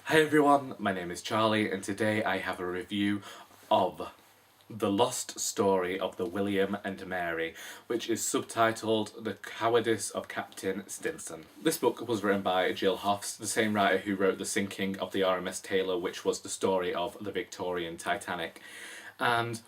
Hi everyone, my name is Charlie and today I have a review of The Lost Story of the William and Mary, which is subtitled The Cowardice of Captain Stinson. This book was written by Gill Hoffs, the same writer who wrote The Sinking of the RMS Taylor, which was the story of the Victorian Titanic. And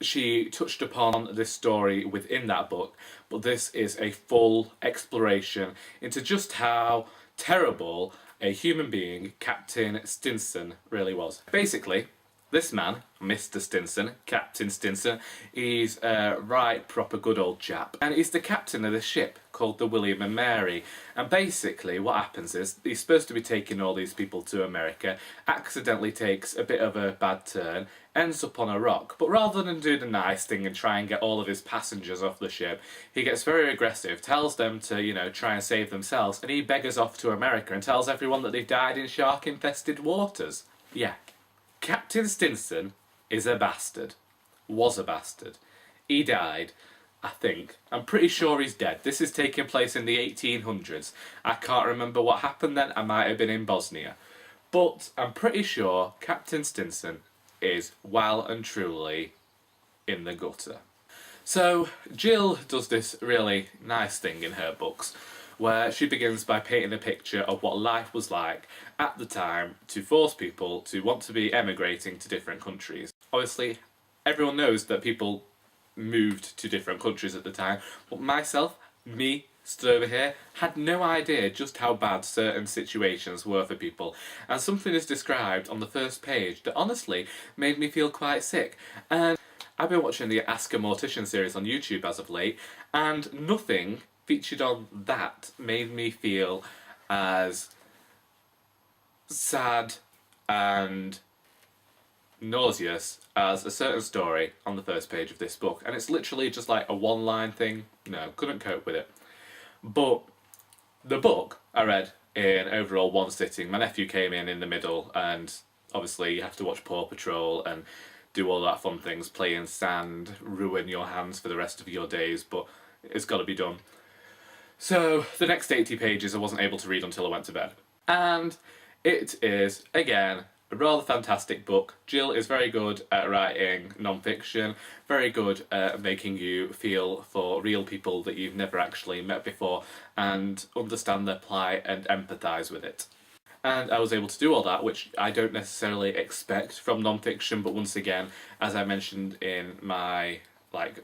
she touched upon this story within that book, but this is a full exploration into just how terrible a human being Captain Stinson really was. Basically, this man, Mr. Stinson, Captain Stinson, he's a right proper good old chap. And he's the captain of this ship called the William and Mary. And basically what happens is, he's supposed to be taking all these people to America, accidentally takes a bit of a bad turn, ends up on a rock, but rather than do the nice thing and try and get all of his passengers off the ship, he gets very aggressive, tells them to, try and save themselves, and he beggars off to America and tells everyone that they've died in shark-infested waters. Yeah. Captain Stinson is a bastard. Was a bastard. He died, I think. I'm pretty sure he's dead. This is taking place in the 1800s. I can't remember what happened then. I might have been in Bosnia. But I'm pretty sure Captain Stinson is well and truly in the gutter. So Gill does this really nice thing in her books, where she begins by painting a picture of what life was like at the time to force people to want to be emigrating to different countries. Obviously, everyone knows that people moved to different countries at the time, but me, stood over here, had no idea just how bad certain situations were for people. And something is described on the first page that honestly made me feel quite sick. And I've been watching the Ask a Mortician series on YouTube as of late, and nothing featured on that made me feel as sad and nauseous as a certain story on the first page of this book. And it's literally just like a one-line thing. No, couldn't cope with it. But the book I read in overall one sitting. My nephew came in the middle, and obviously you have to watch Paw Patrol and do all that fun things, play in sand, ruin your hands for the rest of your days, but it's got to be done. So the next 80 pages I wasn't able to read until I went to bed. And it is, again, a rather fantastic book. Gill is very good at writing non-fiction, very good at making you feel for real people that you've never actually met before and understand their plight and empathise with it. And I was able to do all that, which I don't necessarily expect from non-fiction, but once again, as I mentioned in my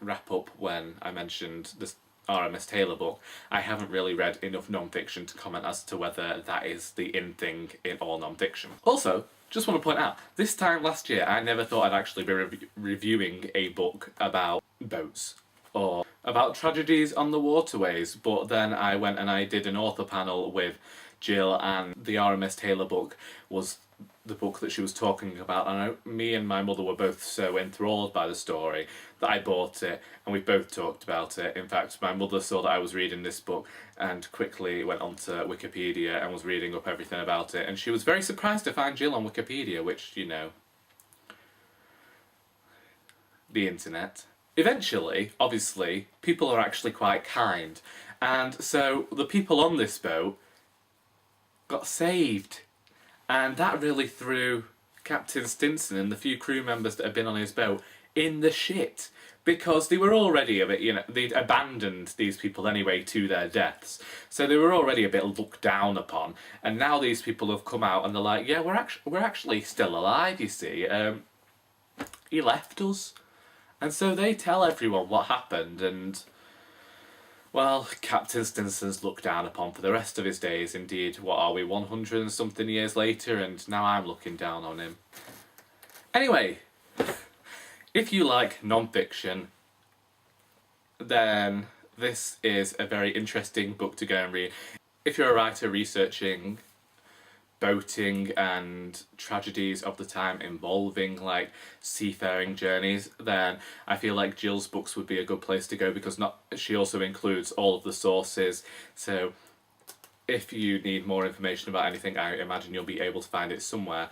wrap-up when I mentioned this RMS Taylor book, I haven't really read enough non-fiction to comment as to whether that is the in thing in all non-fiction. Also, just want to point out, this time last year I never thought I'd actually be reviewing a book about boats or about tragedies on the waterways, but then I went and I did an author panel with Gill, and the RMS Taylor book was the book that she was talking about, and me and my mother were both so enthralled by the story that I bought it, and we both talked about it. In fact, my mother saw that I was reading this book and quickly went onto Wikipedia and was reading up everything about it, and she was very surprised to find Gill on Wikipedia, which, the internet. Eventually, obviously, people are actually quite kind, and so the people on this boat got saved. And that really threw Captain Stinson and the few crew members that had been on his boat in the shit. Because they were already a bit, they'd abandoned these people anyway to their deaths. So they were already a bit looked down upon. And now these people have come out and they're like, yeah, we're actually still alive, you see. He left us. And so they tell everyone what happened, and well, Captain Stinson's looked down upon for the rest of his days. Indeed, what are we, 100 and something years later, and now I'm looking down on him. Anyway, if you like non-fiction, then this is a very interesting book to go and read. If you're a writer researching boating and tragedies of the time involving seafaring journeys, then I feel like Gill's books would be a good place to go, because she also includes all of the sources, so if you need more information about anything, I imagine you'll be able to find it somewhere.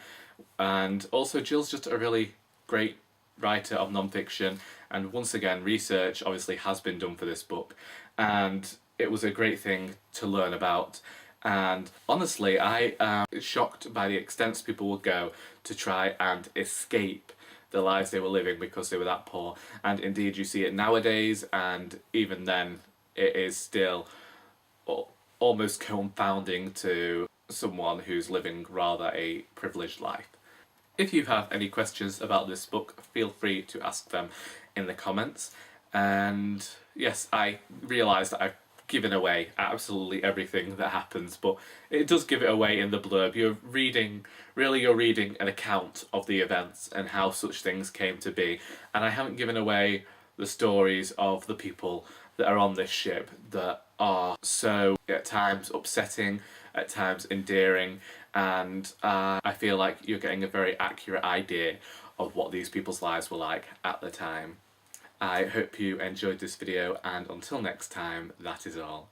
And also Gill's just a really great writer of non-fiction, and once again research obviously has been done for this book, and it was a great thing to learn about. And honestly, I am shocked by the extents people would go to try and escape the lives they were living because they were that poor. And indeed, you see it nowadays, and even then, it is still almost confounding to someone who's living rather a privileged life. If you have any questions about this book, feel free to ask them in the comments. And yes, I realise that I've given away absolutely everything that happens, but it does give it away in the blurb. You're reading an account of the events and how such things came to be. And I haven't given away the stories of the people that are on this ship that are so, at times, upsetting, at times endearing, and I feel like you're getting a very accurate idea of what these people's lives were like at the time. I hope you enjoyed this video, and until next time, that is all.